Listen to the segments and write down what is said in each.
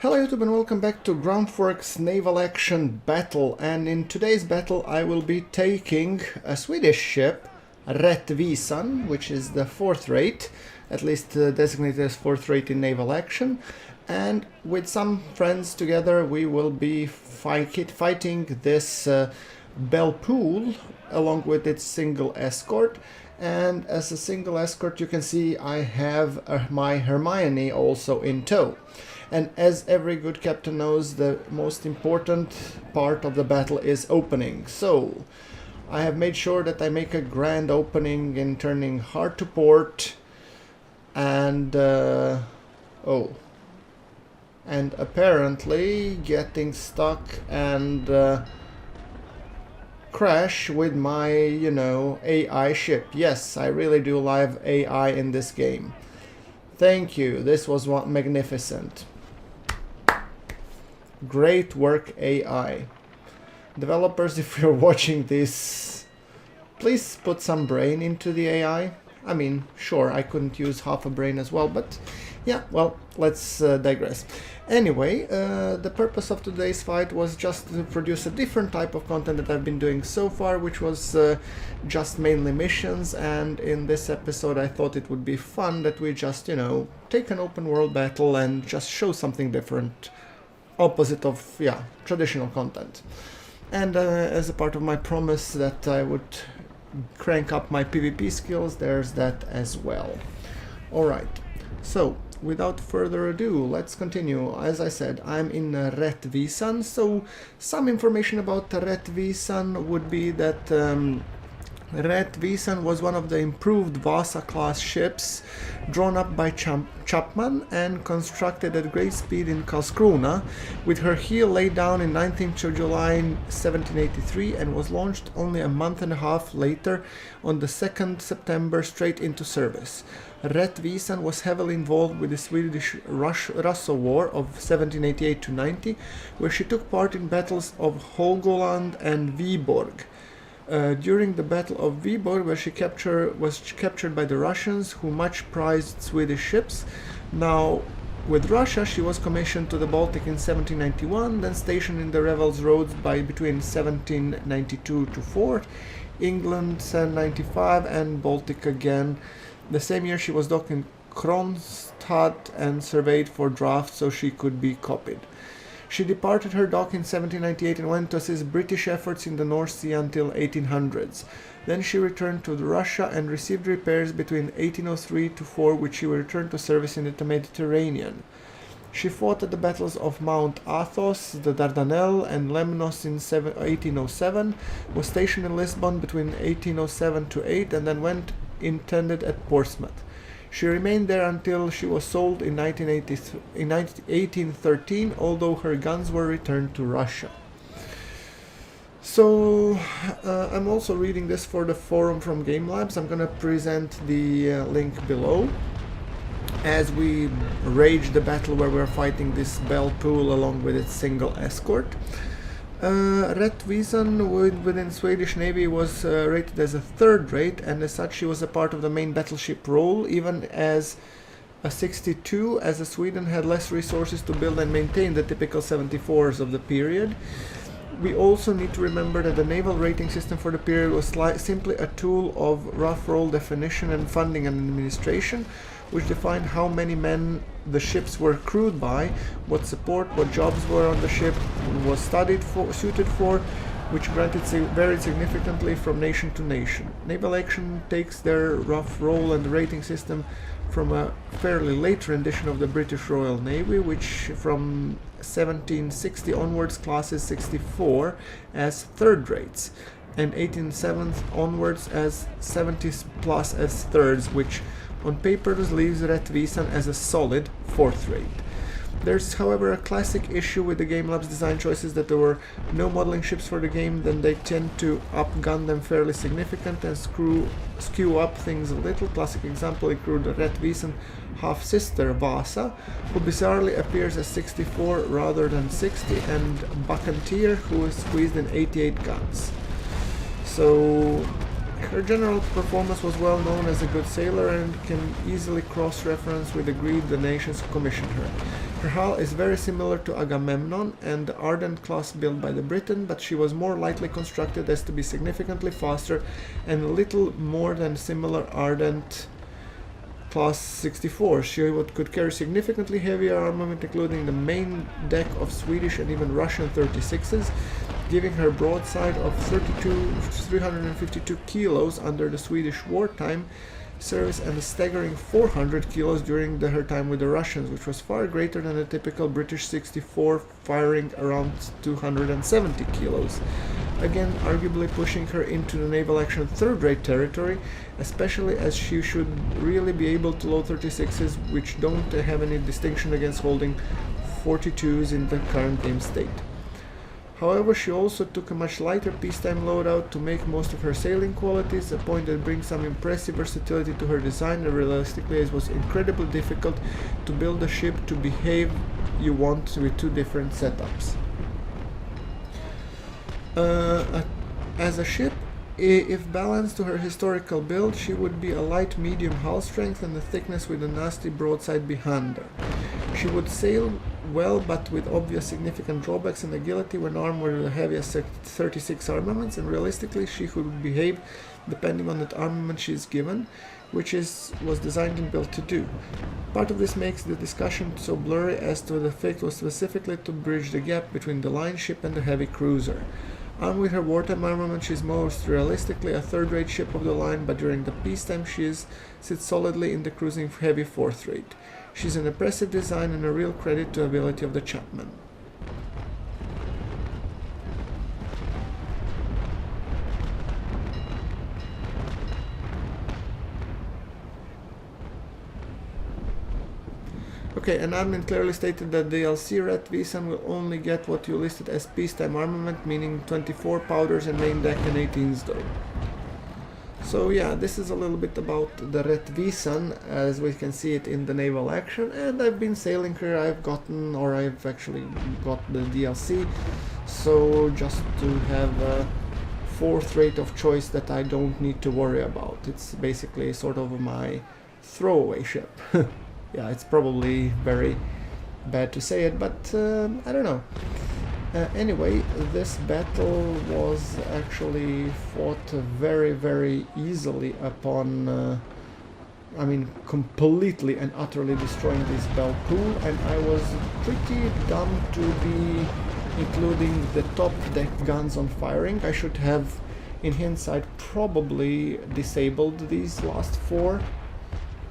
Hello YouTube and welcome back to GrunfWorks Naval Action battle, and in today's battle I will be taking a Swedish ship, Rattvisan, which is the 4th rate, at least designated as 4th rate in Naval Action, and with some friends together we will be fighting this Belle Poule along with its single escort. And as a single escort you can see I have my Hermione also in tow. And as every good captain knows, the most important part of the battle is opening. So I have made sure that I make a grand opening in turning hard to port and apparently getting stuck and crash with my, AI ship. Yes, I really do love AI in this game. Thank you, this was magnificent. Great work, AI. Developers, if you're watching this, please put some brain into the AI. I mean, sure, I couldn't use half a brain as well, but yeah, well, let's digress. Anyway, the purpose of today's fight was just to produce a different type of content that I've been doing so far, which was just mainly missions, and in this episode I thought it would be fun that we just, take an open world battle and just show something different, opposite of, traditional content. And as a part of my promise that I would crank up my PvP skills, there's that as well. Alright, so without further ado, let's continue. As I said, I'm in Rattvisan, so some information about Rattvisan would be that Rattvisan was one of the improved Vasa-class ships drawn up by Chapman and constructed at great speed in Karlskrona, with her heel laid down in 19th of July 1783 and was launched only a month and a half later on the 2nd September straight into service. Rattvisan was heavily involved with the Swedish-Russo War of 1788-90, where she took part in battles of Helgoland and Viborg. During the Battle of Viborg, where she was captured by the Russians, who much prized Swedish ships. Now, with Russia, she was commissioned to the Baltic in 1791, then stationed in the Revels Roads between 1792 to 4, England 1795, and Baltic again. The same year she was docked in Kronstadt and surveyed for draft so she could be copied. She departed her dock in 1798 and went to assist British efforts in the North Sea until 1800s. Then she returned to Russia and received repairs between 1803 to 4, which she returned to service in the Mediterranean. She fought at the battles of Mount Athos, the Dardanelles, and Lemnos in 1807, was stationed in Lisbon between 1807 to 8, and then went intended at Portsmouth. She remained there until she was sold in 1813, although her guns were returned to Russia. So, I'm also reading this for the forum from Game Labs. I'm gonna present the link below as we rage the battle where we're fighting this Belle Poule along with its single escort. Rattvisan within Swedish Navy was rated as a 3rd rate, and as such she was a part of the main battleship role, even as a 62, as Sweden had less resources to build and maintain the typical 74s of the period. We also need to remember that the naval rating system for the period was simply a tool of rough role definition and funding and administration, which defined how many men the ships were crewed by, what support, what jobs were on the ship was suited for, which varied significantly from nation to nation. Naval Action takes their rough role and rating system from a fairly late rendition of the British Royal Navy, which from 1760 onwards classes 64 as 3rd rates, and 1870 onwards as 70s plus as 3rds, which on paper leaves Rattvisan as a solid 4th rate. There's however a classic issue with the Game Labs design choices that there were no modeling ships for the game, then they tend to upgun them fairly significant and skew up things a little. Classic example include the Rattvisan half-sister Vasa, who bizarrely appears as 64 rather than 60, and Buccaneer, who is squeezed in 88 guns. So her general performance was well known as a good sailor and can easily cross-reference with the nations who commissioned her. Her hull is very similar to Agamemnon and the Ardent class built by the Briton, but she was more lightly constructed as to be significantly faster and a little more than similar Ardent class 64. She could carry significantly heavier armament, including the main deck of Swedish and even Russian 36s, giving her broadside of 352 kilos under the Swedish wartime service and a staggering 400 kilos during her time with the Russians, which was far greater than the typical British 64, firing around 270 kilos. Again, arguably pushing her into the naval action third-rate territory, especially as she should really be able to load 36s, which don't have any distinction against holding 42s in the current game state. However, she also took a much lighter peacetime loadout to make most of her sailing qualities, a point that brings some impressive versatility to her design, and realistically it was incredibly difficult to build a ship to behave you want with two different setups. As a ship, if balanced to her historical build, she would be a light medium hull strength and a thickness with a nasty broadside behind her. She would sail well, but with obvious significant drawbacks in agility when armed with the heaviest 36 armaments, and realistically she could behave depending on the armament she is given, which was designed and built to do. Part of this makes the discussion so blurry as to the effect was specifically to bridge the gap between the line ship and the heavy cruiser. Armed with her wartime armament, she is most realistically a third-rate ship of the line, but during the peacetime she sits solidly in the cruising heavy fourth-rate. She's an impressive design and a real credit to the ability of the Chapman. Okay, an admin clearly stated that the DLC Rattvisan will only get what you listed as peacetime armament, meaning 24 powders and main deck and 18s though. So yeah, this is a little bit about the Rattvisan as we can see it in the Naval Action, and I've been sailing her. I've actually got the DLC, so just to have a fourth rate of choice that I don't need to worry about. It's basically sort of my throwaway ship. Yeah, it's probably very bad to say it, but I don't know. Anyway, this battle was actually fought very, very easily upon, completely and utterly destroying this bell pool, and I was pretty dumb to be including the top deck guns on firing. I should have, in hindsight, probably disabled these last 4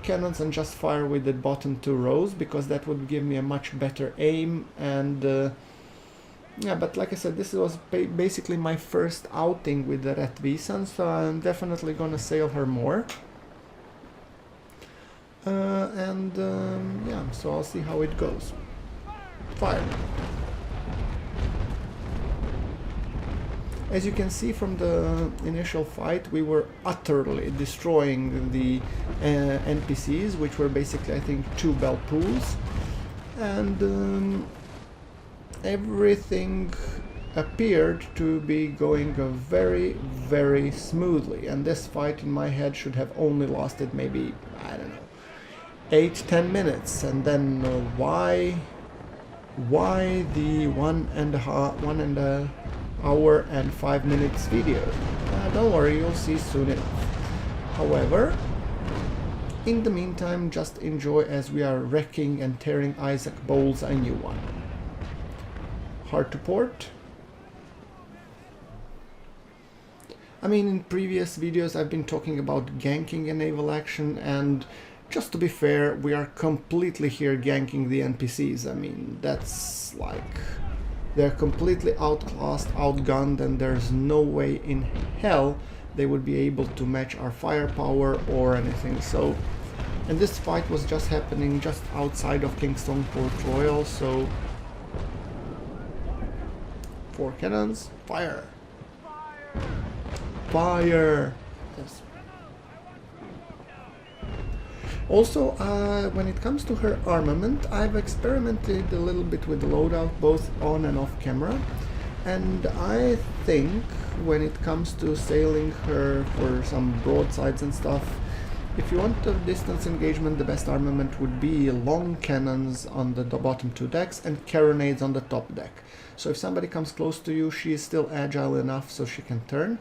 cannons and just fire with the bottom 2 rows, because that would give me a much better aim. And yeah, but like I said, this was basically my first outing with the Rattvisan, so I'm definitely gonna sail her more. Yeah, so I'll see how it goes. Fire. As you can see from the initial fight, we were utterly destroying the NPCs, which were basically, I think, 2 bell pools, and everything appeared to be going very, very smoothly, and this fight in my head should have only lasted maybe, I don't know, 8-10 minutes, and then why the 1 hour and 5 minutes video? Don't worry, you'll see soon enough. However, in the meantime, just enjoy as we are wrecking and tearing Isaac Bowles a new one. Hard to port. I mean, in previous videos I've been talking about ganking in Naval Action, and just to be fair, we are completely here ganking the NPCs. I mean, that's like, they're completely outclassed, outgunned, and there's no way in hell they would be able to match our firepower or anything. So, and this fight was just happening just outside of Kingston Port Royal, so 4 cannons, fire! Fire! Yes. Also, when it comes to her armament, I've experimented a little bit with the loadout, both on and off camera, and I think when it comes to sailing her for some broadsides and stuff, If you want a distance engagement, the best armament would be long cannons on the bottom two decks and carronades on the top deck. So if somebody comes close to you, she is still agile enough so she can turn.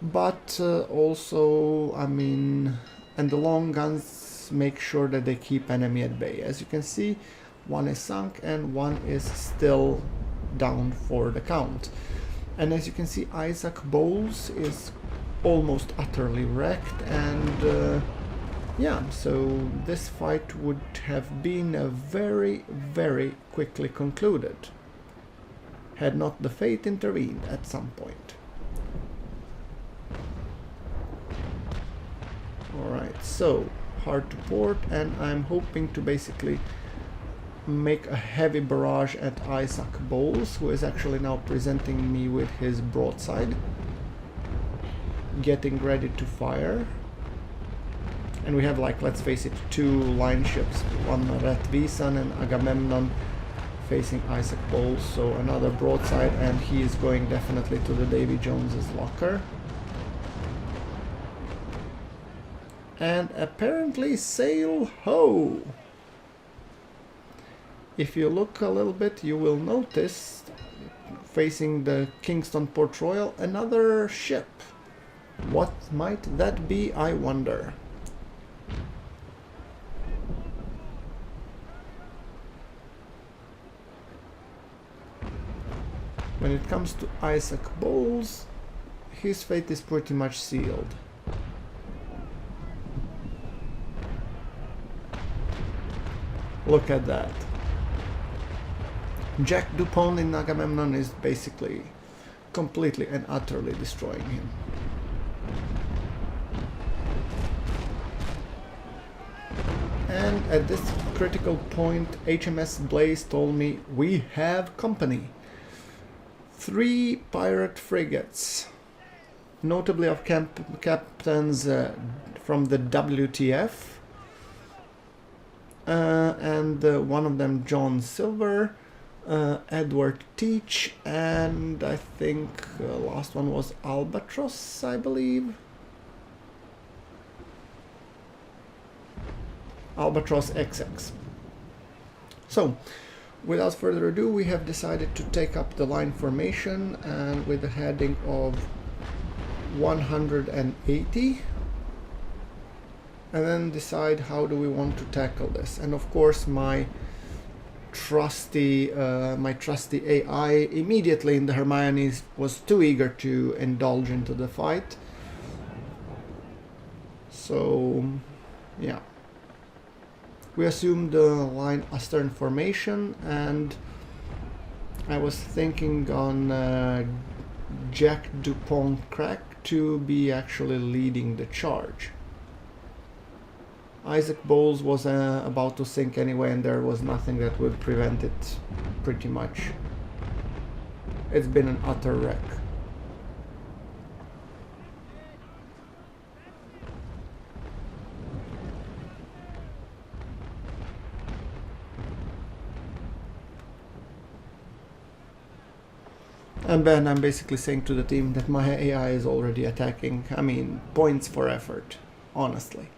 But also, I mean, and the long guns make sure that they keep enemy at bay. As you can see, one is sunk and one is still down for the count. And as you can see, Isaac Bowles is almost utterly wrecked, and yeah, so this fight would have been very, very quickly concluded had not the fate intervened at some point. Alright, so hard to port, and I'm hoping to basically make a heavy barrage at Isaac Bowles, who is actually now presenting me with his broadside, getting ready to fire. And we have, like, let's face it, two line ships, one Rattvisan and Agamemnon facing Isaac Bowles, so another broadside, and he is going definitely to the Davy Jones's locker. And apparently sail ho! If you look a little bit, you will notice, facing the Kingston Port Royal, another ship. What might that be, I wonder? When it comes to Isaac Bowles, his fate is pretty much sealed. Look at that. Jack Dupont in Agamemnon is basically completely and utterly destroying him. And at this critical point, HMS Blaze told me we have company. 3 pirate frigates, notably of captains from the WTF, and one of them John Silver, Edward Teach, and I think last one was Albatross, I believe. Albatross XX. So, without further ado, we have decided to take up the line formation, and with a heading of 180, and then decide how do we want to tackle this. And of course, my trusty AI immediately in the Hermione's was too eager to indulge into the fight. So, yeah. We assumed the line astern formation, and I was thinking on Jack Dupont Crack to be actually leading the charge. Isaac Bowles was about to sink anyway, and there was nothing that would prevent it, pretty much. It's been an utter wreck. And then I'm basically saying to the team that my AI is already attacking. I mean, points for effort, honestly.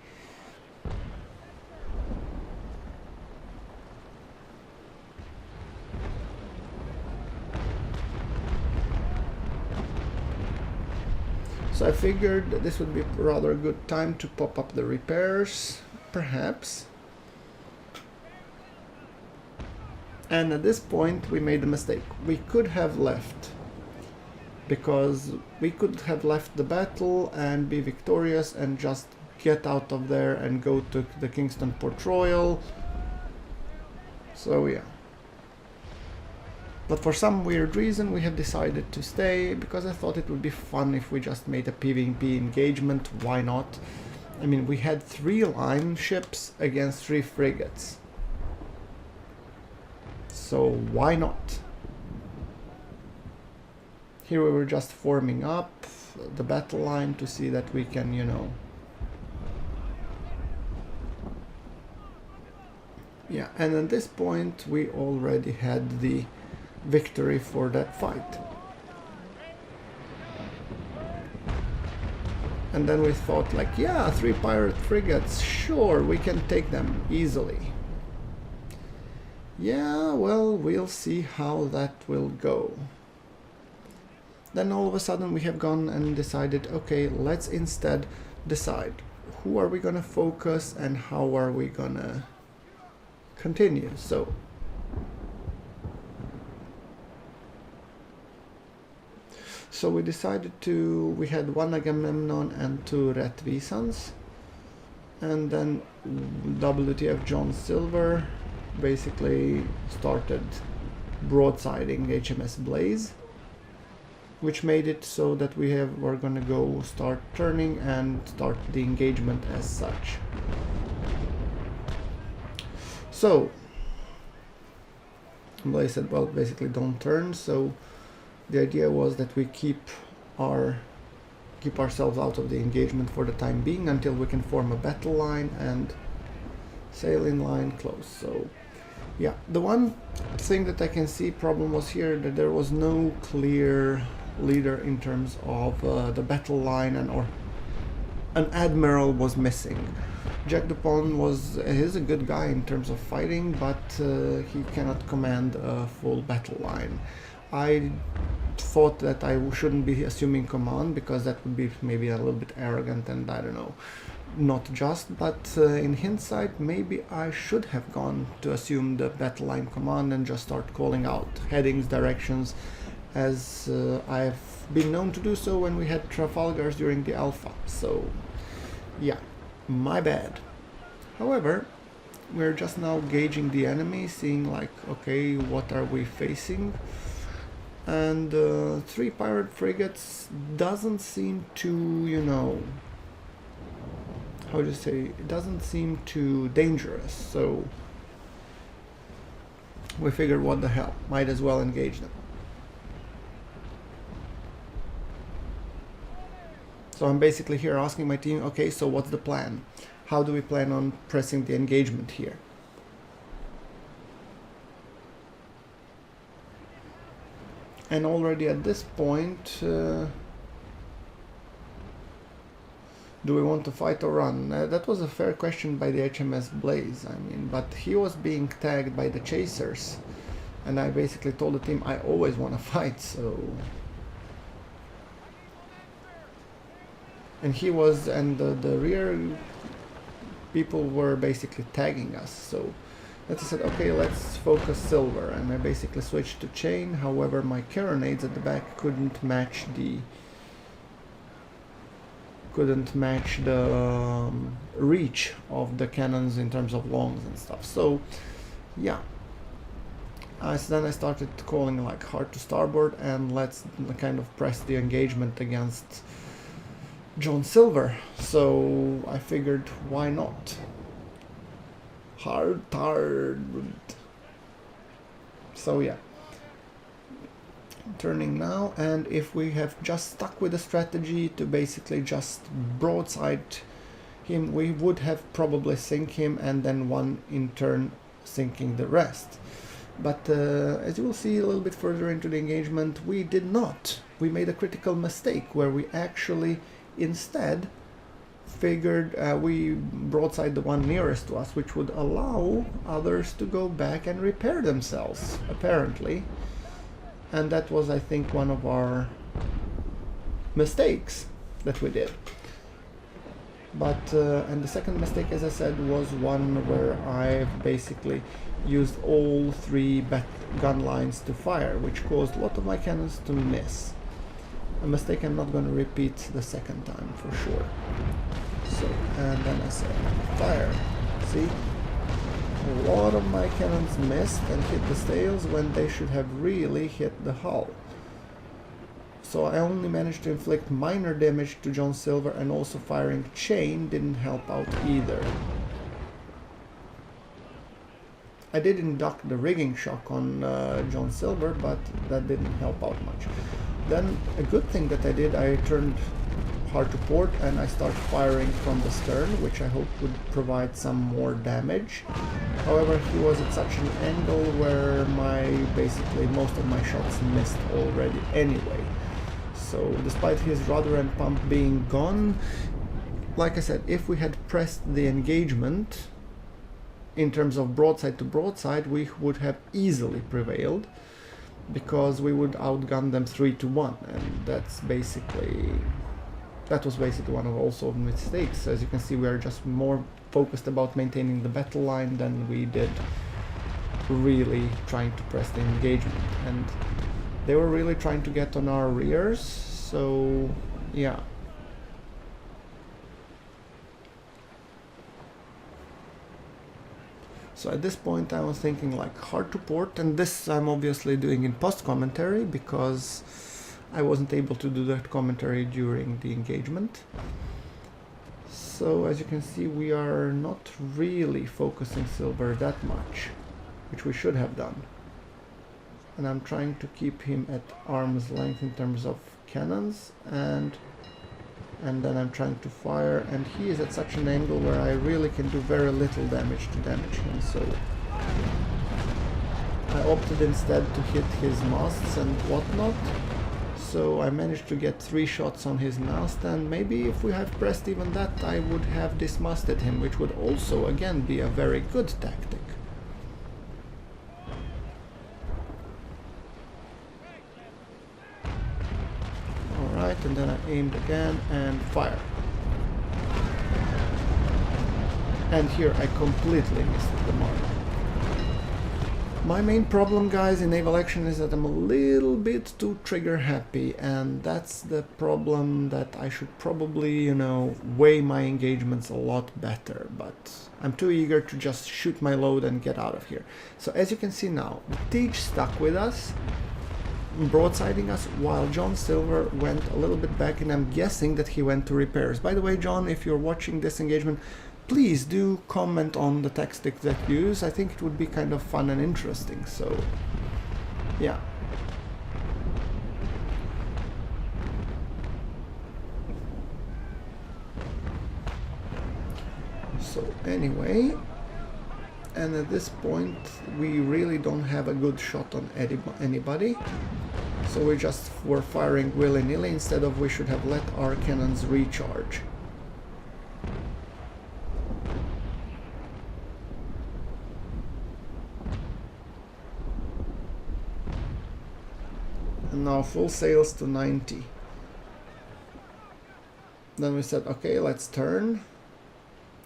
So I figured that this would be rather a good time to pop up the repairs, perhaps. And at this point we made a mistake. We could have left, because we could have left the battle and be victorious and just get out of there and go to the Kingston Port Royal. So yeah. But for some weird reason we have decided to stay, because I thought it would be fun if we just made a PvP engagement. Why not? I mean, we had 3 line ships against 3 frigates. So why not? Here we were just forming up the battle line to see that we can, you know... Yeah, and at this point we already had the victory for that fight. And then we thought like, yeah, 3 pirate frigates, sure, we can take them easily. Yeah, well, we'll see how that will go. Then all of a sudden we have gone and decided, okay, let's instead decide who are we gonna focus and how are we gonna continue. So we decided we had 1 Agamemnon and 2 Rattvisans, and then WTF John Silver basically started broadsiding HMS Blaze, which made it so that we're gonna go start turning and start the engagement as such. So Blaze said, well, basically don't turn, so the idea was that we keep ourselves out of the engagement for the time being until we can form a battle line and sail in line close. So yeah, the one thing that I can see problem was here that there was no clear leader in terms of the battle line, or an admiral was missing. Jack Dupont is a good guy in terms of fighting, but he cannot command a full battle line. I thought that I shouldn't be assuming command because that would be maybe a little bit arrogant and I don't know, not just, but in hindsight maybe I should have gone to assume the battle line command and just start calling out headings, directions, as I've been known to do so when we had Trafalgars during the Alpha. So yeah, my bad. However, we're just now gauging the enemy, seeing like, okay, what are we facing? And 3 pirate frigates doesn't seem to, you know, how to say, it doesn't seem too dangerous, so we figured what the hell, might as well engage them. So I'm basically here asking my team, okay, so what's the plan? How do we plan on pressing the engagement here? And already at this point, do we want to fight or run? That was a fair question by the HMS Blaze, I mean, but he was being tagged by the chasers, and I basically told the team I always want to fight, so... And he was, and the rear people were basically tagging us, so... I said, okay, let's focus silver, and I basically switched to chain. However, my carronades at the back couldn't match the reach of the cannons in terms of longs and stuff. So yeah, then I started calling like hard to starboard and let's kind of press the engagement against John Silver. So I figured, why not? Hard. So yeah, turning now, and if we have just stuck with the strategy to basically just broadside him, we would have probably sink him and then one in turn sinking the rest. But as you will see a little bit further into the engagement, we did not. We made a critical mistake where we actually instead figured we broadside the one nearest to us, which would allow others to go back and repair themselves, apparently. And that was, I think, one of our mistakes that we did. But and the second mistake, as I said, was one where I've basically used all 3 gun lines to fire, which caused a lot of my cannons to miss. A mistake I'm not going to repeat the second time for sure. So, and then I said, fire. See? A lot of my cannons missed and hit the sails when they should have really hit the hull. So I only managed to inflict minor damage to John Silver, and also firing chain didn't help out either. I did induct the rigging shock on John Silver, but that didn't help out much. Then a good thing that I did, I turned hard to port and I started firing from the stern, which I hope would provide some more damage. However, he was at such an angle where basically most of my shots missed already anyway. So despite his rudder and pump being gone, like I said, if we had pressed the engagement in terms of broadside to broadside, we would have easily prevailed, because we would outgun them 3-1, and that was basically one of also mistakes. As you can see, we are just more focused about maintaining the battle line than we did really trying to press the engagement, and they were really trying to get on our rears, so yeah. So at this point I was thinking like hard to port, and this I'm obviously doing in post commentary because I wasn't able to do that commentary during the engagement. So as you can see, we are not really focusing silver that much, which we should have done. And I'm trying to keep him at arm's length in terms of cannons, and then I'm trying to fire, and he is at such an angle where I really can do very little damage to damage him, so I opted instead to hit his masts and whatnot. So I managed to get 3 shots on his mast, and maybe if we had pressed even that, I would have dismasted him, which would also again be a very good tactic. Alright, and then I aimed again and fire. And here I completely missed the mark. My main problem, guys, in Naval Action is that I'm a little bit too trigger happy, and that's the problem that I should probably, you know, weigh my engagements a lot better, but I'm too eager to just shoot my load and get out of here. So as you can see now, Teach stuck with us, broadsiding us, while John Silver went a little bit back, and I'm guessing that he went to repairs. By the way, John, if you're watching this engagement, please do comment on the tactic that you use. I think it would be kind of fun and interesting, so yeah. So anyway, and at this point we really don't have a good shot on anybody, so we just were firing willy-nilly instead of we should have let our cannons recharge. And now full sails to 90. Then we said, okay, let's turn.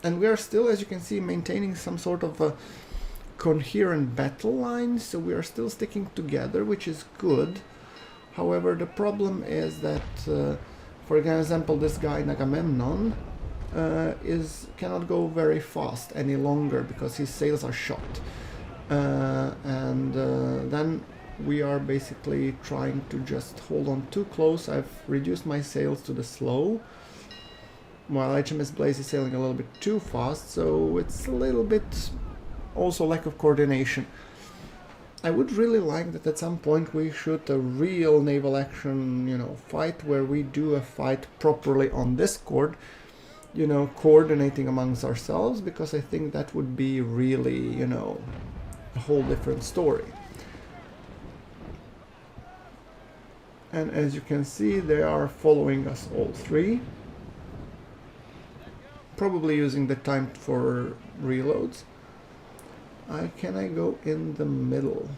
And we are still, as you can see, maintaining some sort of a coherent battle line, so we are still sticking together, which is good. However, the problem is that, for example, this guy Nagamemnon cannot go very fast any longer because his sails are shot. Then we are basically trying to just hold on too close. I've reduced my sails to the slow, while HMS Blaze is sailing a little bit too fast, so it's a little bit also lack of coordination. I would really like that at some point we shoot a real naval action, you know, fight where we do a fight properly on Discord, you know, coordinating amongst ourselves, because I think that would be really, you know, a whole different story. And as you can see, they are following us all three, probably using the time for reloads. Can I go in the middle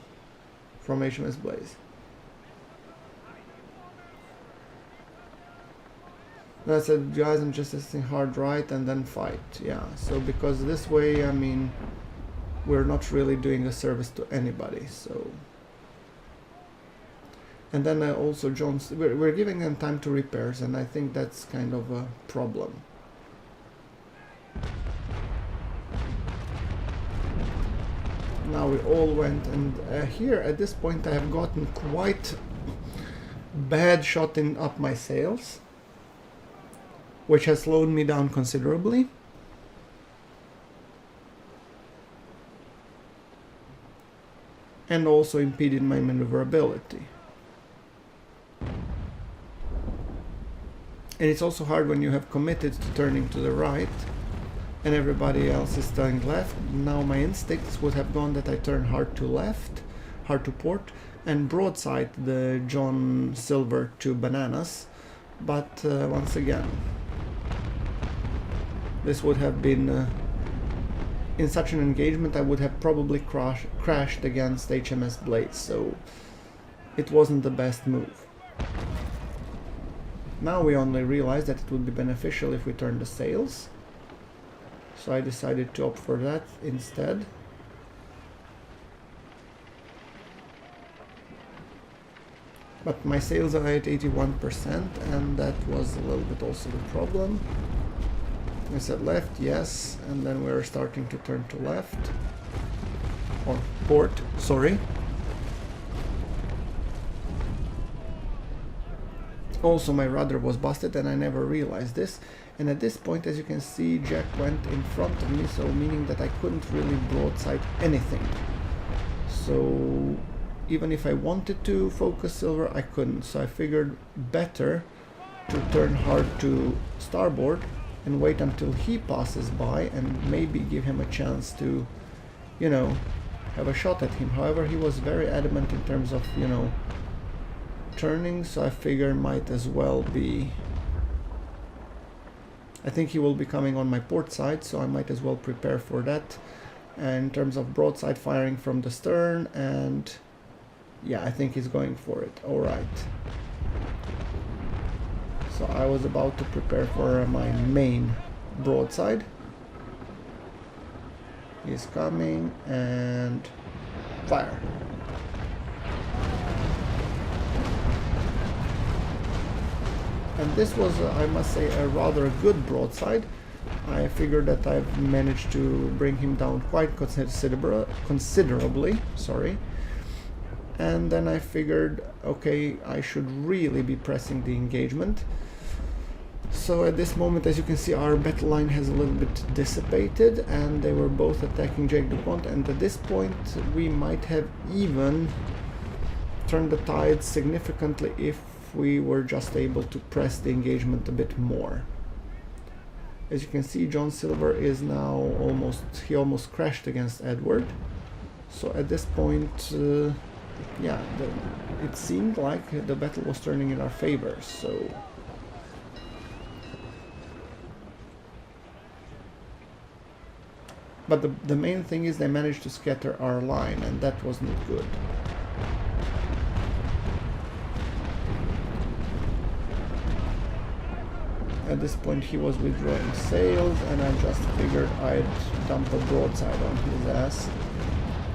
from HMS Blaze? I said, guys, I'm just testing hard right and then fight. Yeah, so because this way, I mean, we're not really doing a service to anybody, so. And then also we're giving them time to repairs, and I think that's kind of a problem. Now we all went, and here at this point I have gotten quite bad shot up my sails, which has slowed me down considerably. And also impeded my maneuverability. And it's also hard when you have committed to turning to the right and everybody else is turning left. Now my instincts would have gone that I turn hard to left, hard to port, and broadside the John Silver to bananas. But once again, this would have been in such an engagement I would have probably crashed against HMS Blades, so it wasn't the best move. Now we only realized that it would be beneficial if we turned the sails, so I decided to opt for that instead. But my sails are at 81%, and that was a little bit also the problem. I said left, yes, and then we're starting to turn to left, or port, sorry. Also my rudder was busted and I never realized this, and at this point, as you can see, Jack went in front of me, so meaning that I couldn't really broadside anything. So even if I wanted to focus Silver, I couldn't, so I figured better to turn hard to starboard and wait until he passes by and maybe give him a chance to, you know, have a shot at him. However, he was very adamant in terms of, you know, turning, so I figure might as well be... I think he will be coming on my port side, so I might as well prepare for that. And in terms of broadside firing from the stern, and yeah, I think he's going for it. Alright. So I was about to prepare for my main broadside. He's coming, and fire. And this was, I must say, a rather good broadside. I figured that I've managed to bring him down quite considerably, sorry. And then I figured, okay, I should really be pressing the engagement. So at this moment, as you can see, our battle line has a little bit dissipated, and they were both attacking Jake DuPont, and at this point we might have even turned the tide significantly if we were just able to press the engagement a bit more. As you can see, John Silver is now he almost crashed against Edward. So at this point, yeah, it seemed like the battle was turning in our favor, so... But the main thing is they managed to scatter our line, and that wasn't good. At this point he was withdrawing sails, and I just figured I'd dump a broadside on his ass.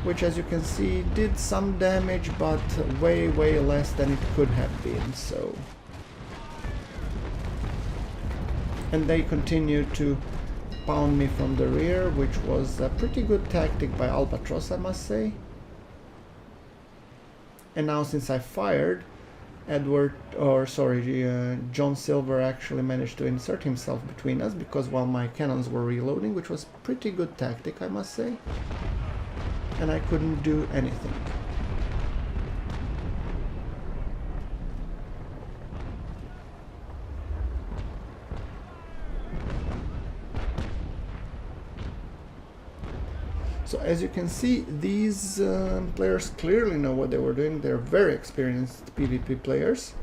Which, as you can see, did some damage, but way less than it could have been, so... And they continued to pound me from the rear, which was a pretty good tactic by Albatross, I must say. And now, since I fired, John Silver actually managed to insert himself between us, because while my cannons were reloading, which was pretty good tactic, I must say, and I couldn't do anything. So as you can see, these players clearly know what they were doing. They're very experienced PvP players.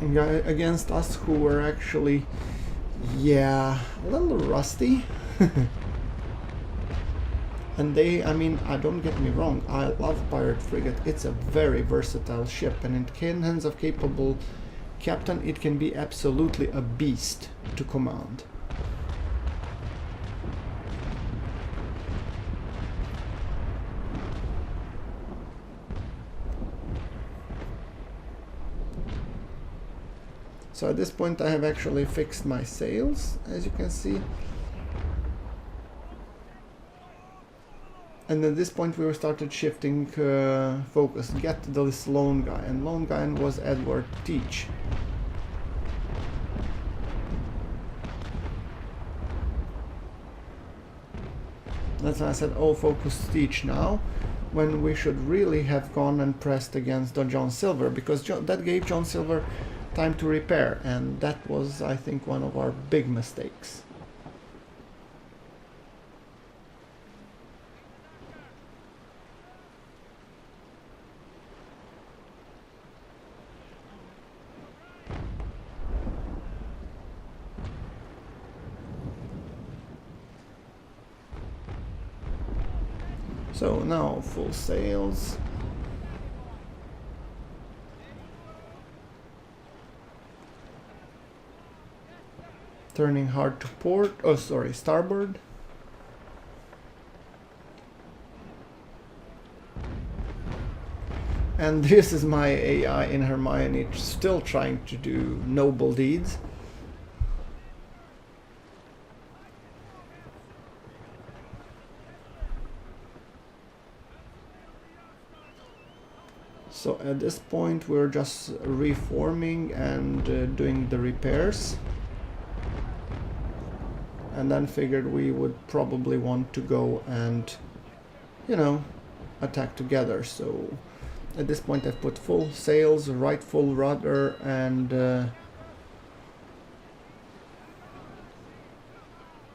And against us, who were actually, yeah, a little rusty. And they, I mean, don't get me wrong, I love Pirate Frigate. It's a very versatile ship, and in hands of capable captain, it can be absolutely a beast to command. So at this point I have actually fixed my sails, as you can see. And at this point we started shifting focus, get this lone guy, and lone guy was Edward Teach. That's why I said, oh, focus Teach now, when we should really have gone and pressed against John Silver, because that gave John Silver time to repair, and that was, I think, one of our big mistakes. So now full sails. Turning hard to port, oh sorry, starboard. And this is my AI in Hermione, still trying to do noble deeds. So at this point we're just reforming and doing the repairs. And then figured we would probably want to go and, you know, attack together. So at this point I've put full sails, right full rudder, and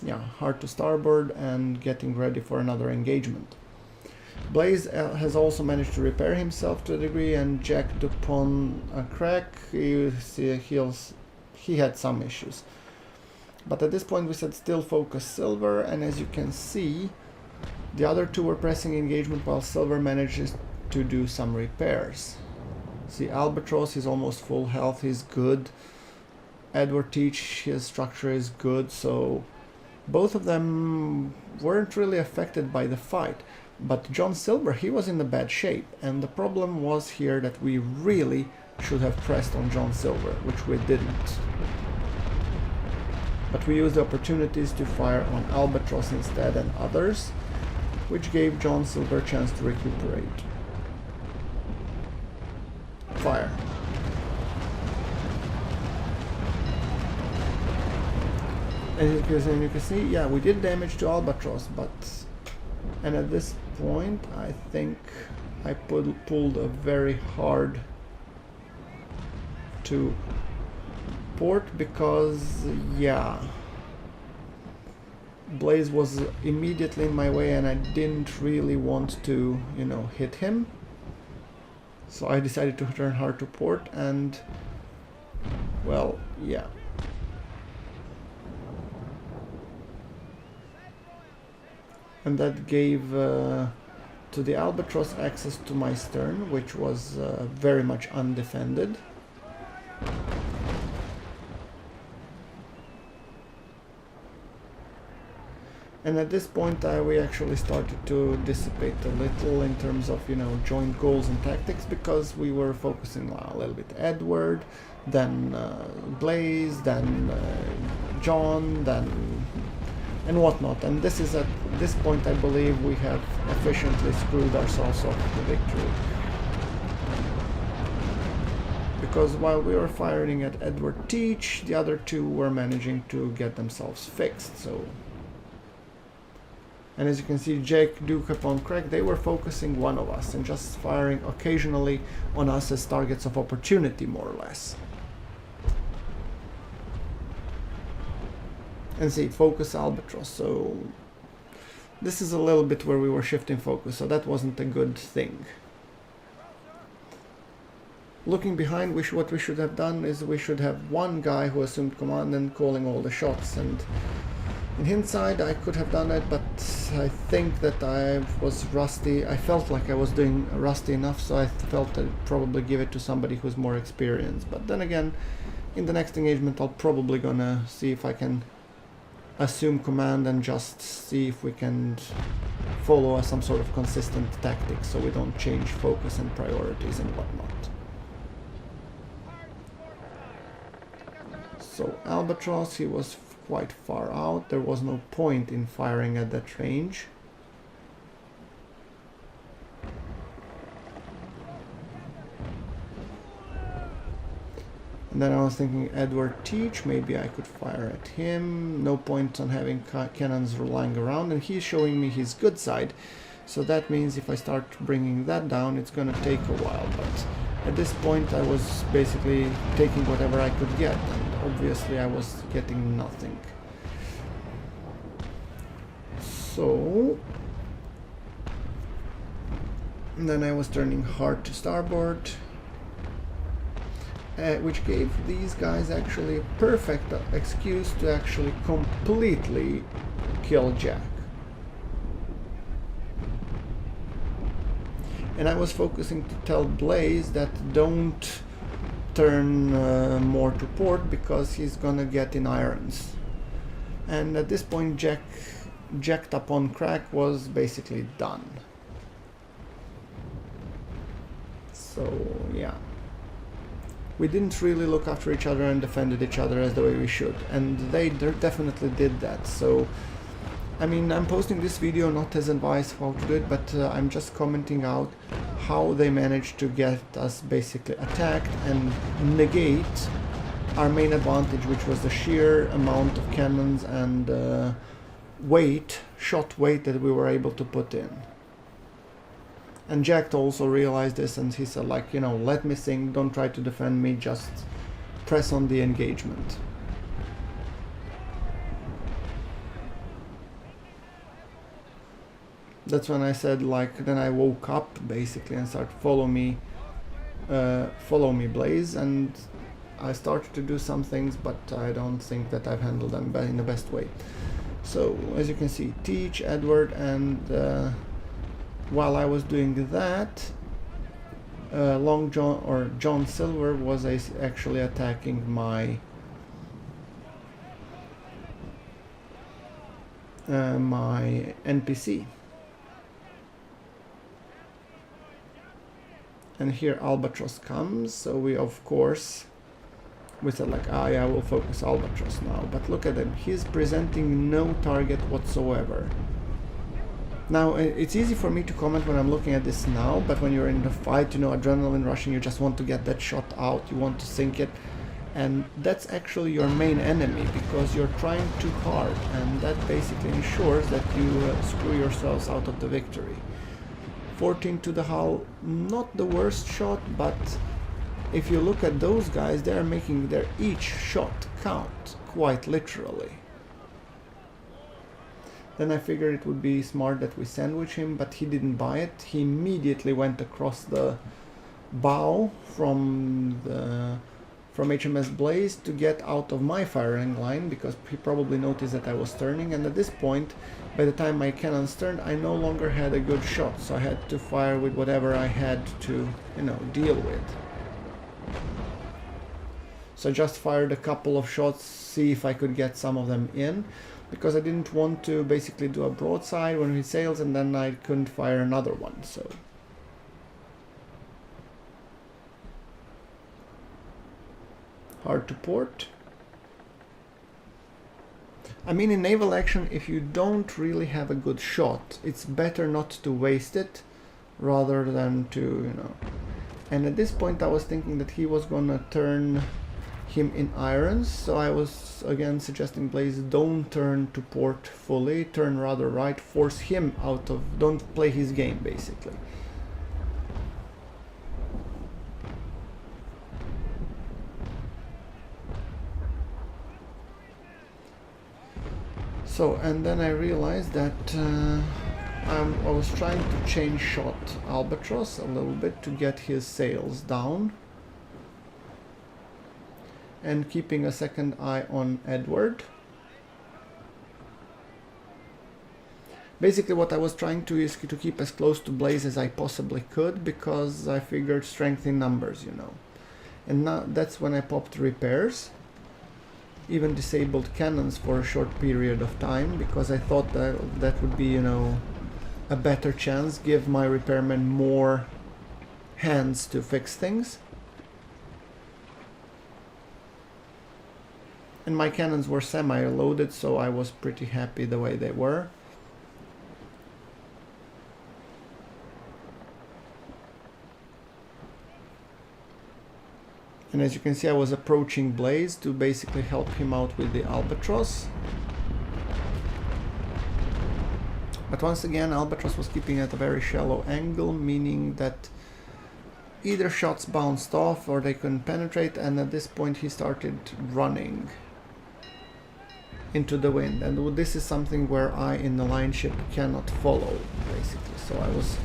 yeah, hard to starboard and getting ready for another engagement. Blaze has also managed to repair himself to a degree and jacked upon a crack. He had some issues. But at this point we said still focus Silver, and as you can see the other two were pressing engagement while Silver manages to do some repairs. See, Albatross is almost full health, he's good. Edward Teach, his structure is good, so both of them weren't really affected by the fight. But John Silver, he was in a bad shape, and the problem was here that we really should have pressed on John Silver, which we didn't. But we used the opportunities to fire on Albatross instead and others, which gave John Silver a chance to recuperate. Fire. And you can see, yeah, we did damage to Albatross, but... And at this point, I think I pulled a very hard to port because, yeah, Blaze was immediately in my way and I didn't really want to, you know, hit him. So I decided to turn hard to port and, well, yeah. And that gave to the Albatross access to my stern, which was very much undefended. And at this point we actually started to dissipate a little in terms of, you know, joint goals and tactics, because we were focusing a little bit Edward, then Blaze, then John, then and whatnot. And this is at this point I believe we have efficiently screwed ourselves off the victory. Because while we were firing at Edward Teach, the other two were managing to get themselves fixed. So, and as you can see, Jake, Duke upon Craig, they were focusing one of us and just firing occasionally on us as targets of opportunity, more or less. And see, focus Albatross, so this is a little bit where we were shifting focus, so that wasn't a good thing. Looking behind, what we should have done is we should have one guy who assumed command and calling all the shots, and in hindsight I could have done it, but I think that I was rusty. I felt like I was doing rusty enough, so I felt I'd probably give it to somebody who's more experienced. But then again, in the next engagement I'll probably gonna see if I can assume command and just see if we can follow some sort of consistent tactics so we don't change focus and priorities and whatnot. So Albatross, he was quite far out, there was no point in firing at that range. And then I was thinking Edward Teach, maybe I could fire at him. No point on having cannons lying around, and he's showing me his good side. So that means if I start bringing that down, it's gonna take a while. But at this point I was basically taking whatever I could get, and obviously I was getting nothing. So... and then I was turning hard to starboard. Which gave these guys actually a perfect excuse to actually completely kill Jack. And I was focusing to tell Blaze that don't turn more to port because he's gonna get in irons. And at this point jacked up on crack was basically done. So yeah, we didn't really look after each other and defended each other as the way we should, and they definitely did that. So I mean, I'm posting this video not as advice how to do it, but I'm just commenting out how they managed to get us basically attacked and negate our main advantage, which was the sheer amount of cannons and shot weight that we were able to put in. And Jack also realized this, and he said, like, you know, let me sink, don't try to defend me, just press on the engagement. That's when I said, like, then I woke up basically and started follow me Blaze, and I started to do some things, but I don't think that I've handled them in the best way. So as you can see, Teach, Edward, and while I was doing that, Long John or John Silver was actually attacking my my NPC. And here Albatross comes, so we said like, ah yeah, we'll focus Albatross now. But look at him, he's presenting no target whatsoever. Now it's easy for me to comment when I'm looking at this now, but when you're in the fight, you know, adrenaline rushing, you just want to get that shot out, you want to sink it, and that's actually your main enemy, because you're trying too hard, and that basically ensures that you screw yourselves out of the victory. 14 to the hull, not the worst shot, but if you look at those guys, they're making their each shot count, quite literally. Then I figured it would be smart that we sandwich him, but he didn't buy it. He immediately went across the bow from HMS Blaze to get out of my firing line, because he probably noticed that I was turning, and at this point, by the time my cannons turned, I no longer had a good shot, so I had to fire with whatever I had to, you know, deal with. So I just fired a couple of shots, see if I could get some of them in, because I didn't want to basically do a broadside when he sails and then I couldn't fire another one, so. Hard to port. I mean, in naval action, if you don't really have a good shot, it's better not to waste it rather than to, you know. And at this point I was thinking that he was gonna turn him in irons, so I was again suggesting Blaze, don't turn to port fully, turn rather right, force him out of, don't play his game basically. So, and then I realized that I was trying to change shot Albatross a little bit to get his sails down, and keeping a second eye on Edward. Basically what I was trying to is to keep as close to Blaze as I possibly could, because I figured strength in numbers, you know. And now that's when I popped repairs. Even disabled cannons for a short period of time, because I thought that that would be, you know, a better chance, give my repairmen more hands to fix things. And my cannons were semi-loaded, so I was pretty happy the way they were. And as you can see, I was approaching Blaze to basically help him out with the Albatross. But once again, Albatross was keeping at a very shallow angle, meaning that either shots bounced off or they couldn't penetrate, and at this point he started running into the wind. And this is something where I, in the line ship, cannot follow, basically. So I was...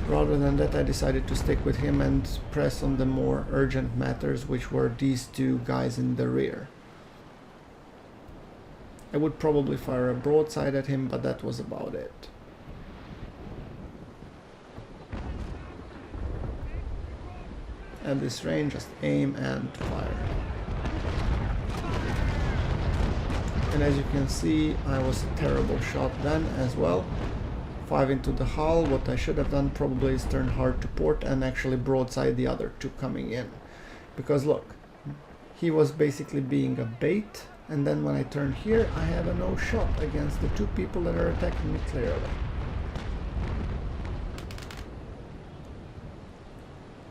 rather than that, I decided to stick with him and press on the more urgent matters, which were these two guys in the rear. I would probably fire a broadside at him, but that was about it. at this range, just aim and fire. And as you can see, I was a terrible shot then as well. 5 into the hull. What I should have done probably is turn hard to port and actually broadside the other two coming in. Because look, he was basically being a bait, and then when I turn here, I have a no shot against the two people that are attacking me clearly.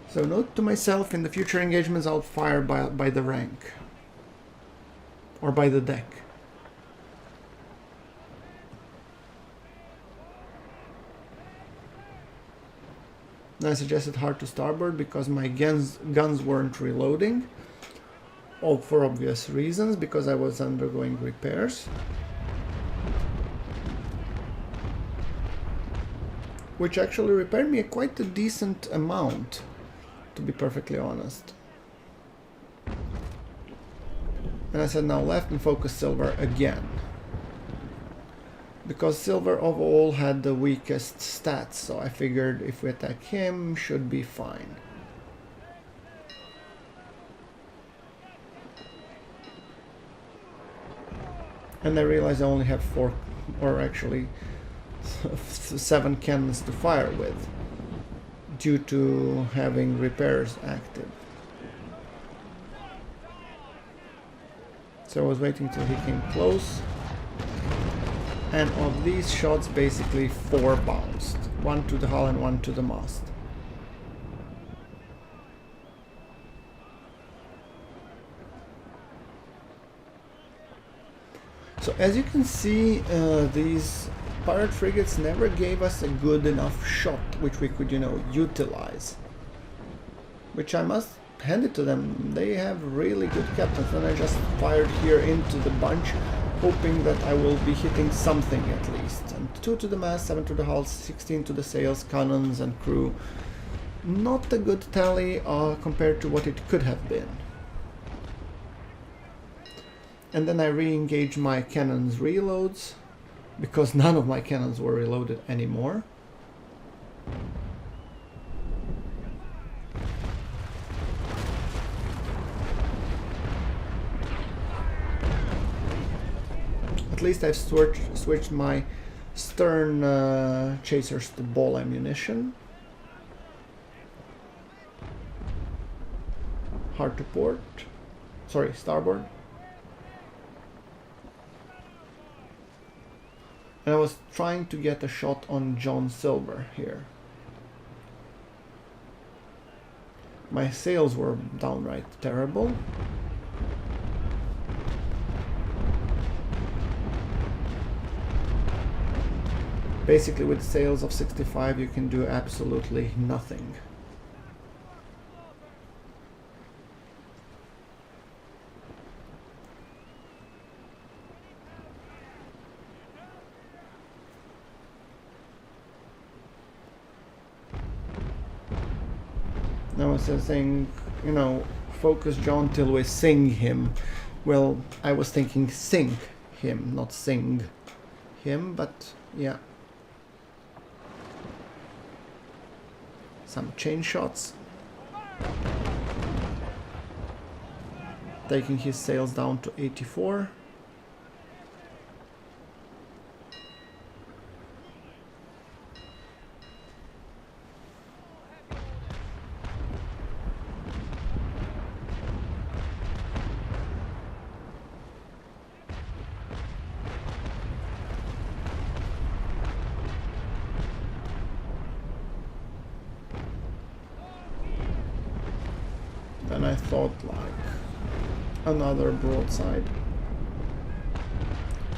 So note to myself, in the future engagements I'll fire by the rank. Or by the deck. I suggested hard to starboard because my guns weren't reloading. Oh, for obvious reasons, because I was undergoing repairs. Which actually repaired me quite a decent amount, to be perfectly honest. And I said now left and focus silver again. Because silver of all had the weakest stats, so I figured if we attack him, should be fine. And I realized I only have 4, or actually 7 cannons to fire with, due to having repairs active. So I was waiting till he came close. And of these shots, basically 4 bounced. 1 to the hull and 1 to the mast. So as you can see, these pirate frigates never gave us a good enough shot which we could, utilize. Which I must hand it to them. They have really good captains, and I just fired here into the bunch, hoping that I will be hitting something at least. And 2 to the mast, 7 to the hull, 16 to the sails, cannons and crew. Not a good tally compared to what it could have been. And then I re-engaged my cannons reloads, because none of my cannons were reloaded anymore. At least I've switched my stern chasers to ball ammunition. Hard to port. Sorry, starboard. And I was trying to get a shot on John Silver here. My sails were downright terrible. Basically with sails of 65 you can do absolutely nothing. I was saying, focus John till we sing him. Well, I was thinking sink him, not sing him, but yeah. Some chain shots. Taking his sails down to 84. And I thought another broadside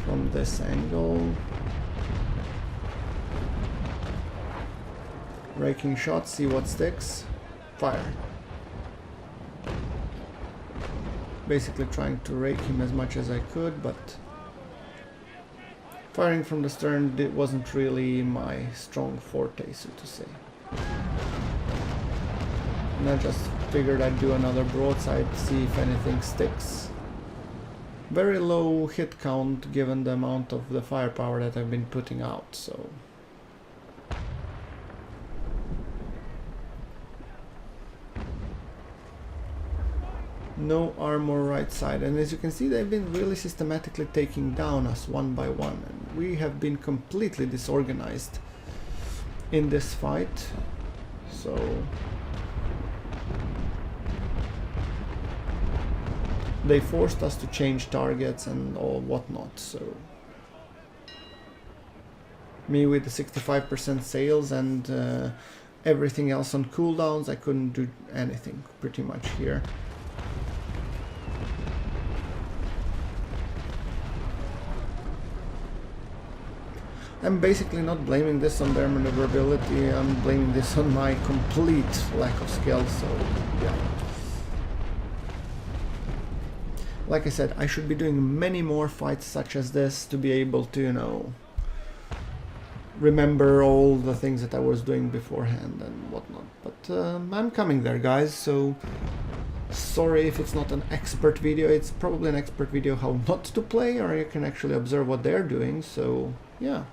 from this angle. Raking shots, see what sticks. Fire. Basically trying to rake him as much as I could, but firing from the stern wasn't really my strong forte, so to say. And I just figured I'd do another broadside, see if anything sticks. Very low hit count given the amount of the firepower that I've been putting out, so... No armor right side, and as you can see they've been really systematically taking down us one by one, and we have been completely disorganized in this fight. So they forced us to change targets and all whatnot, so me with the 65% sales and everything else on cooldowns, I couldn't do anything pretty much here. I'm basically not blaming this on their maneuverability, I'm blaming this on my complete lack of skill, so yeah. Like I said, I should be doing many more fights such as this to be able to, you know, remember all the things that I was doing beforehand and whatnot. But I'm coming there, guys, so sorry if it's not an expert video. It's probably an expert video how not to play, or you can actually observe what they're doing, so yeah.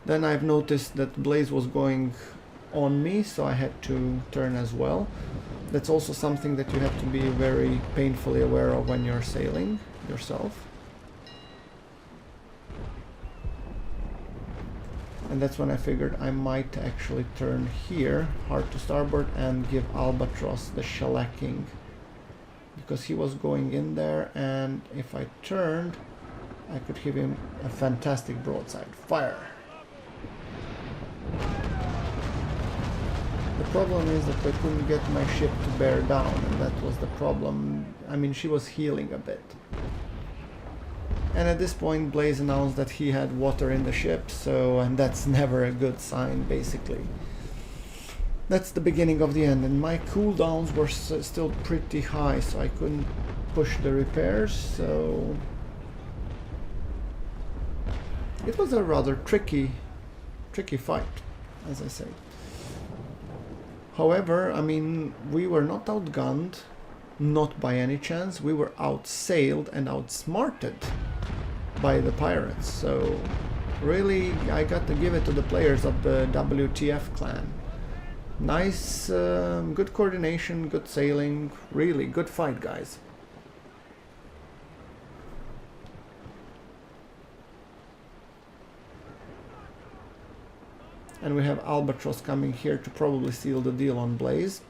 Then I've noticed that Blaze was going on me, so I had to turn as well. That's also something that you have to be very painfully aware of when you're sailing yourself. And that's when I figured I might actually turn here, hard to starboard, and give Albatross the shellacking. Because he was going in there, and if I turned, I could give him a fantastic broadside fire. The problem is that I couldn't get my ship to bear down, and that was the problem. I mean, she was healing a bit. And at this point Blaze announced that he had water in the ship, so, and that's never a good sign, basically. That's the beginning of the end, and my cooldowns were still pretty high, so I couldn't push the repairs, so it was a rather tricky fight, as I say. However, I mean, we were not outgunned, not by any chance. We were outsailed and outsmarted by the pirates, so really I got to give it to the players of the WTF clan. Nice, good coordination, good sailing, really good fight, guys. And we have Albatross coming here to probably seal the deal on Blaze.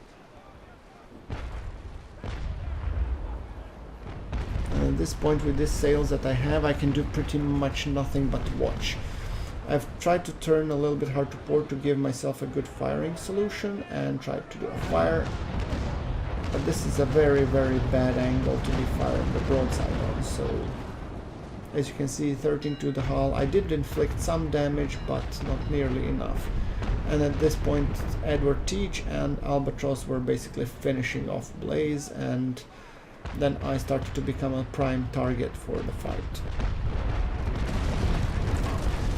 And at this point, with these sails that I have, I can do pretty much nothing but watch. I've tried to turn a little bit hard to port to give myself a good firing solution and tried to do a fire. But this is a very, very bad angle to be firing the broadside on, so as you can see, 13 to the hull. I did inflict some damage, but not nearly enough. And at this point, Edward Teach and Albatross were basically finishing off Blaze, and then I started to become a prime target for the fight.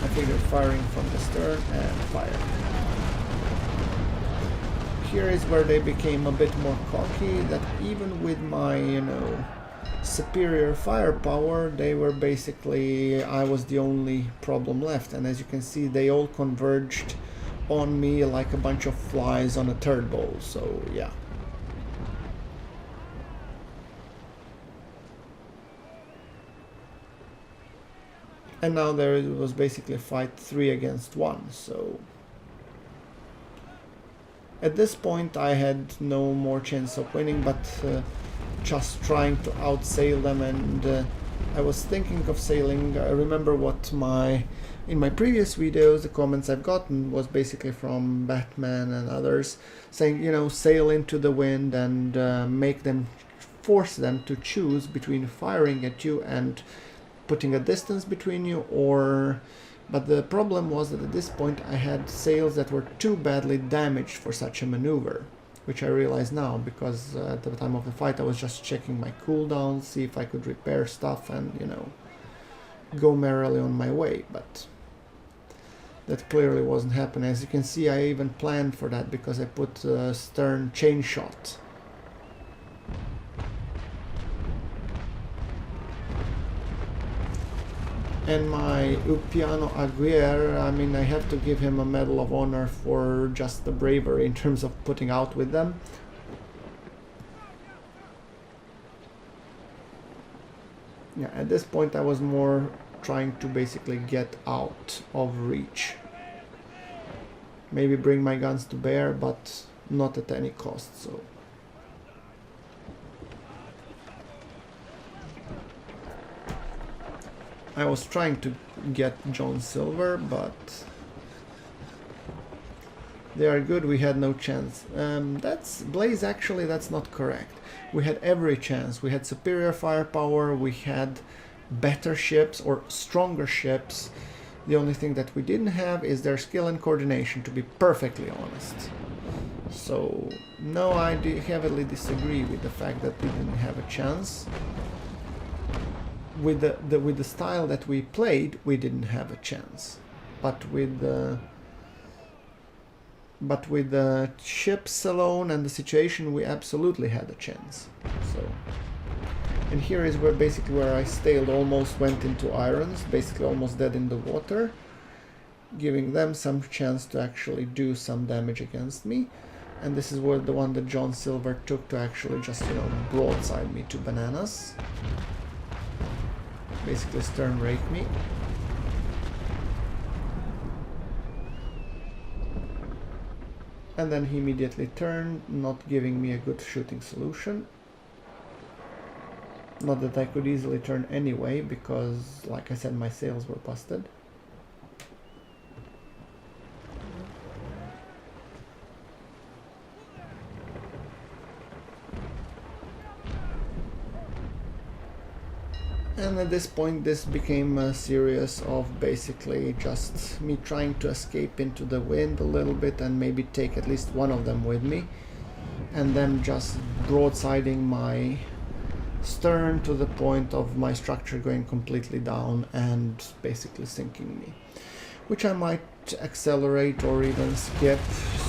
I figured firing from the stern and fire. Here is where they became a bit more cocky, that even with my, you know, superior firepower, they were basically, I was the only problem left, and as you can see they all converged on me like a bunch of flies on a turd bowl, so yeah. And now there was basically a fight 3 against 1, so at this point I had no more chance of winning, but just trying to outsail them, and I was thinking of sailing. I remember what in my previous videos, the comments I've gotten was basically from Batman and others saying, you know, sail into the wind and force them to choose between firing at you and putting a distance between you, or... But the problem was that at this point I had sails that were too badly damaged for such a maneuver, which I realize now, because at the time of the fight I was just checking my cooldowns, see if I could repair stuff and, you know, go merrily on my way, but that clearly wasn't happening. As you can see, I even planned for that because I put stern chain shot. And my Upiano Aguirre, I mean, I have to give him a Medal of Honor for just the bravery in terms of putting out with them. Yeah, at this point I was more trying to basically get out of reach. Maybe bring my guns to bear, but not at any cost, so... I was trying to get John Silver, but they are good, we had no chance. That's Blaze, actually that's not correct. We had every chance, we had superior firepower, we had better ships or stronger ships. The only thing that we didn't have is their skill and coordination, to be perfectly honest. So, no, I heavily disagree with the fact that we didn't have a chance. With the style that we played, we didn't have a chance. But with the ships alone and the situation, we absolutely had a chance. So, and here is where I stalled, almost went into irons, basically almost dead in the water, giving them some chance to actually do some damage against me. And this is where the one that John Silver took to actually just, you know, broadside me to bananas. Basically stern rake me. And then he immediately turned, not giving me a good shooting solution. Not that I could easily turn anyway, because, like I said, my sails were busted. And at this point this became a series of basically just me trying to escape into the wind a little bit and maybe take at least one of them with me, and then just broadsiding my stern to the point of my structure going completely down and basically sinking me, which I might accelerate or even skip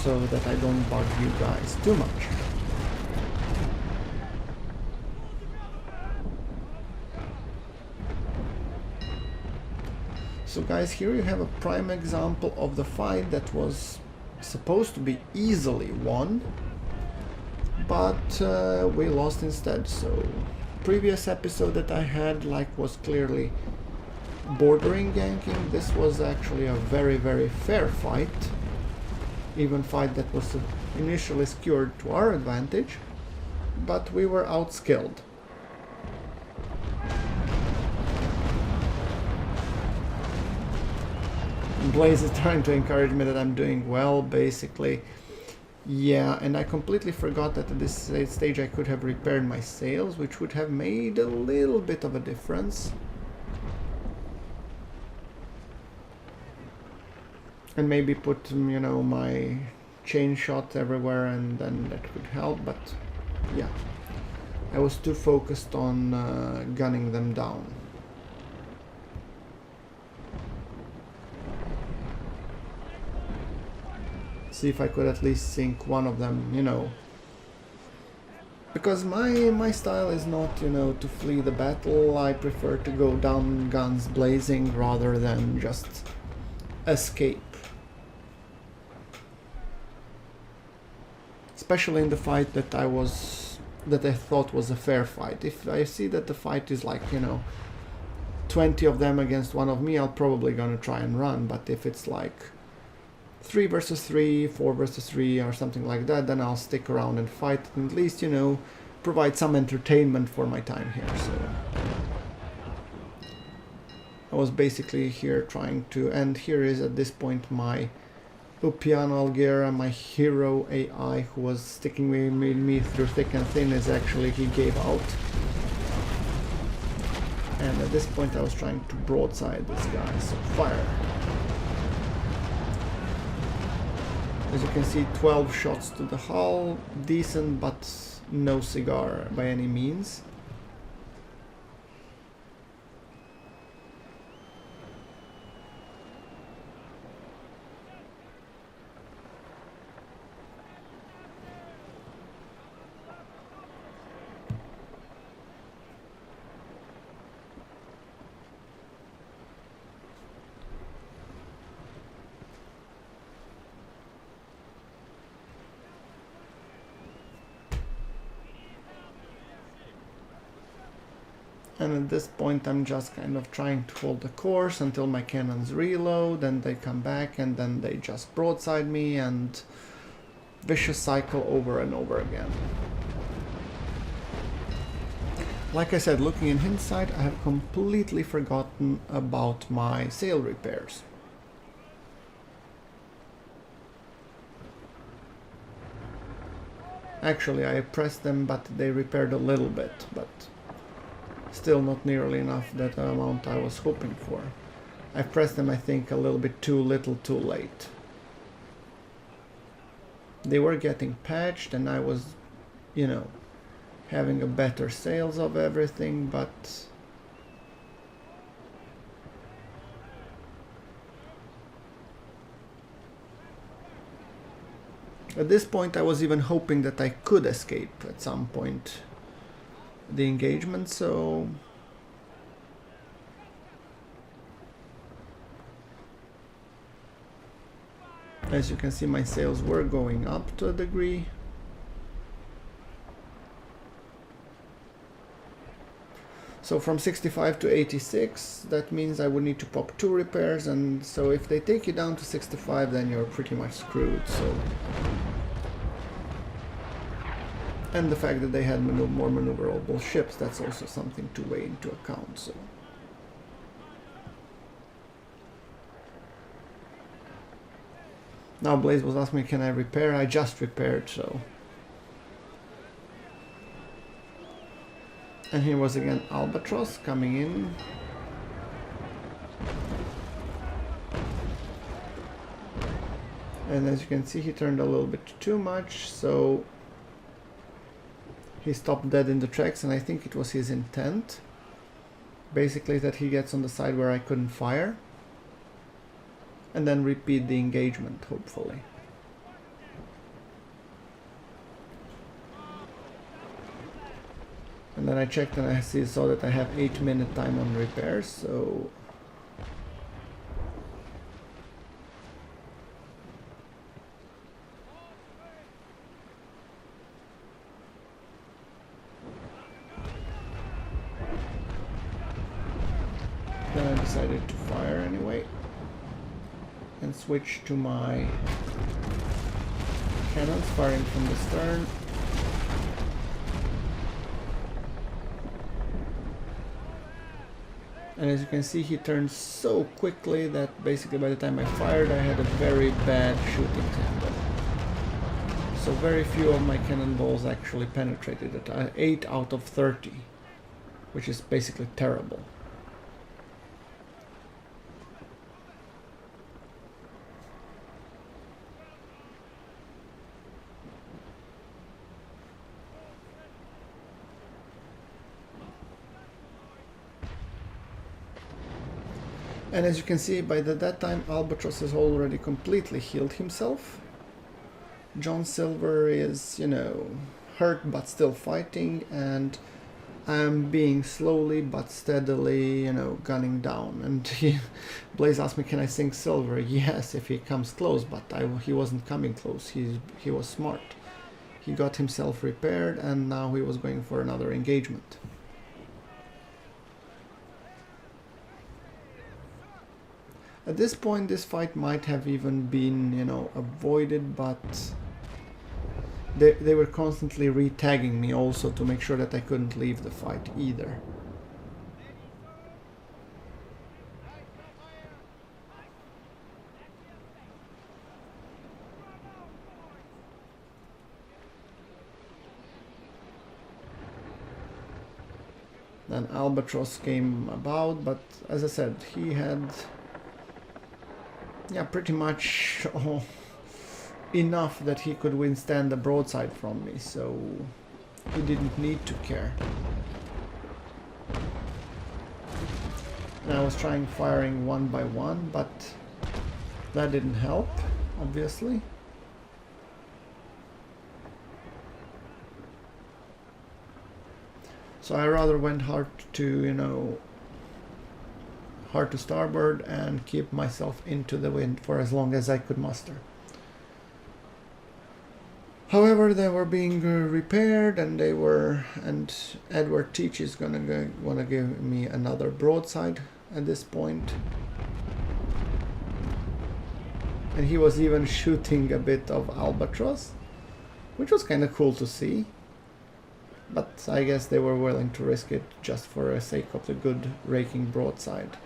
so that I don't bug you guys too much. So guys, here you have a prime example of the fight that was supposed to be easily won, but we lost instead. So previous episode that I had was clearly bordering ganking. This was actually a very, very fair fight, even fight that was initially skewed to our advantage, but we were outskilled. Blaze is trying to encourage me that I'm doing well, basically. Yeah, and I completely forgot that at this stage I could have repaired my sails, which would have made a little bit of a difference. And maybe put, you know, my chain shot everywhere, and then that could help, but yeah. I was too focused on gunning them down. See if I could at least sink one of them, you know. Because my style is not, you know, to flee the battle. I prefer to go down guns blazing rather than just escape. Especially in the fight that I thought was a fair fight. If I see that the fight is like, you know, 20 of them against one of me, I'll probably gonna try and run. But if it's like 3 versus 3, 4 versus 3 or something like that, then I'll stick around and fight and at least, you know, provide some entertainment for my time here. So I was basically here trying to, and here is at this point my Upiano Alguera, my hero AI, who was sticking with me through thick and thin, is actually, he gave out. And at this point I was trying to broadside this guy, so fire. As you can see, 12 shots to the hull, decent but no cigar by any means. And at this point I'm just kind of trying to hold the course until my cannons reload, and they come back, and then they just broadside me, and vicious cycle over and over again. Like I said, looking in hindsight, I have completely forgotten about my sail repairs. Actually, I pressed them, but they repaired a little bit, but still not nearly enough that amount I was hoping for. I pressed them, I think, a little bit too little too late. They were getting patched, and I was, you know, having a better sales of everything, but at this point I was even hoping that I could escape at some point the engagement, so as you can see, my sales were going up to a degree. So from 65 to 86, that means I would need to pop 2 repairs, and so if they take you down to 65, then you're pretty much screwed. So, and the fact that they had more maneuverable ships, that's also something to weigh into account. So now Blaze was asking me, can I repair? I just repaired, so. And here was again Albatross coming in. And as you can see, he turned a little bit too much, so he stopped dead in the tracks, and I think it was his intent. Basically that he gets on the side where I couldn't fire, and then repeat the engagement, hopefully. And then I checked and I saw that I have 8-minute time on repairs, so then I decided to fire anyway and switch to my cannons firing from the stern. And as you can see, he turned so quickly that basically by the time I fired, I had a very bad shooting tandem. So very few of my cannonballs actually penetrated it. 8 out of 30, which is basically terrible. And as you can see, by that time, Albatross has already completely healed himself. John Silver is, you know, hurt but still fighting, and I'm being slowly but steadily, you know, gunning down. And Blaze asked me, can I sink Silver? Yes, if he comes close, but he wasn't coming close. He was smart. He got himself repaired, and now he was going for another engagement. At this point, this fight might have even been, you know, avoided, but they were constantly re-tagging me also to make sure that I couldn't leave the fight either. Then Albatross came about, but as I said, he had, yeah, pretty much enough that he could withstand the broadside from me, so he didn't need to care. And I was trying firing one by one, but that didn't help, obviously. So I rather went hard to, you know, hard to starboard and keep myself into the wind for as long as I could muster. However, they were being repaired, and Edward Teach is wanna give me another broadside at this point. And he was even shooting a bit of albatross, which was kind of cool to see. But I guess they were willing to risk it just for the sake of the good raking broadside.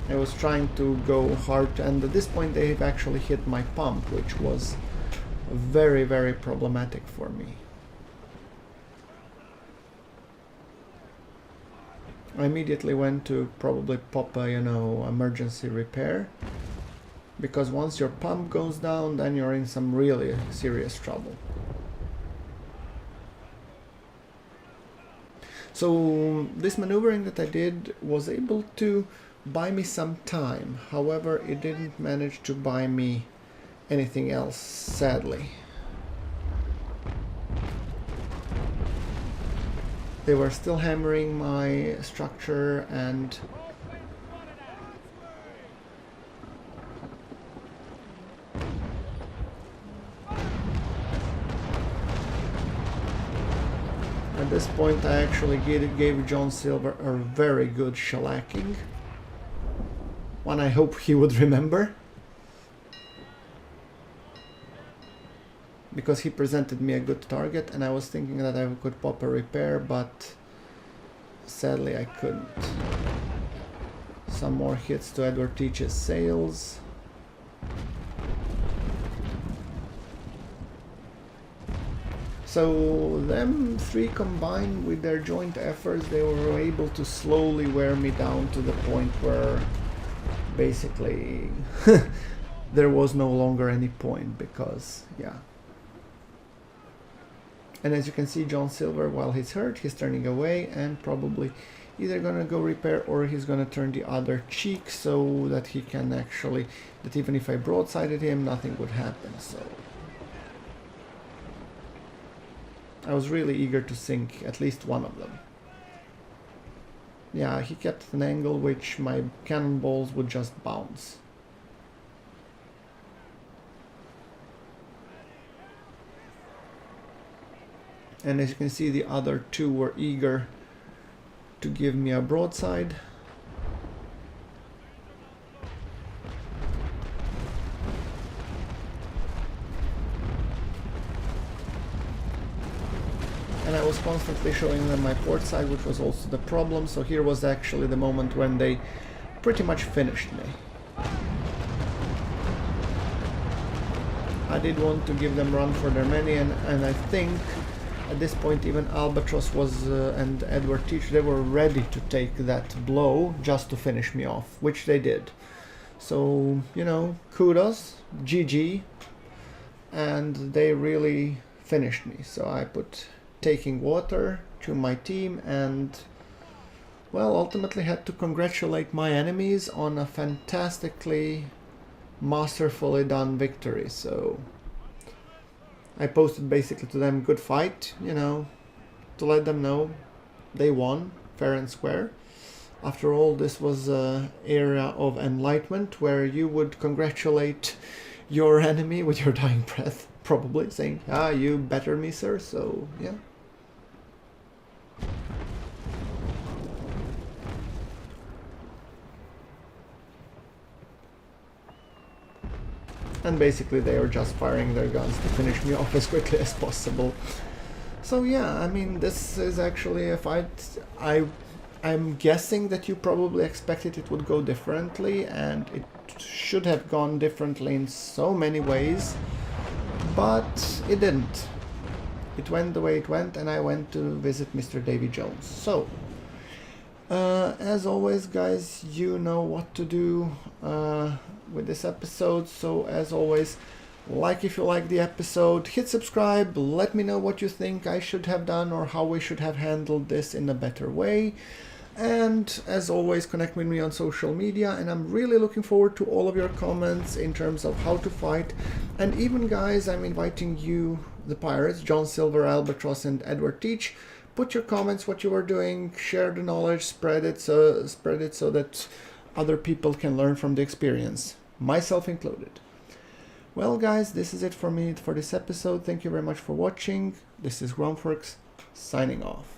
I was trying to go hard, and at this point they've actually hit my pump, which was very, very problematic for me. I immediately went to probably pop a, emergency repair, because once your pump goes down, then you're in some really serious trouble. So this maneuvering that I did was able to buy me some time. However, it didn't manage to buy me anything else, sadly. They were still hammering my structure, and at this point I actually gave John Silver a very good shellacking. One I hope he would remember, because he presented me a good target, and I was thinking that I could pop a repair, but sadly I couldn't. Some more hits to Edward Teach's sails. So them three combined with their joint efforts, they were able to slowly wear me down to the point where basically there was no longer any point, because yeah. And as you can see, John Silver, while he's hurt, he's turning away and probably either gonna go repair, or he's gonna turn the other cheek so that he can actually, that even if I broadsided him, nothing would happen. So I was really eager to sink at least one of them. Yeah, he kept an angle which my cannonballs would just bounce. And as you can see, the other two were eager to give me a broadside. And I was constantly showing them my port side, which was also the problem. So here was actually the moment when they pretty much finished me. I did want to give them run for their money, and I think at this point even Albatross was and Edward Teach, they were ready to take that blow just to finish me off, which they did. So, kudos, GG, and they really finished me. So I put taking water to my team, and well, ultimately had to congratulate my enemies on a fantastically masterfully done victory. So I posted basically to them, good fight, to let them know they won fair and square. After all, this was an era of enlightenment where you would congratulate your enemy with your dying breath, probably saying, ah, you better me, sir. So yeah. And basically they were just firing their guns to finish me off as quickly as possible. So yeah, I mean, this is actually a fight. I'm guessing that you probably expected it would go differently, and it should have gone differently in so many ways, but it didn't. It went the way it went, and I went to visit Mr. Davy Jones. So as always, guys, you know what to do with this episode. So as always, like if you like the episode, hit subscribe, let me know what you think I should have done or how we should have handled this in a better way. And as always, connect with me on social media, and I'm really looking forward to all of your comments in terms of how to fight. And even, guys, I'm inviting you, the pirates, John Silver, Albatross, and Edward Teach, put your comments, what you are doing, share the knowledge, spread it so that other people can learn from the experience. myself included. Well guys, this is it for me for this episode. Thank you very much for watching. This is GrunfWorks signing off.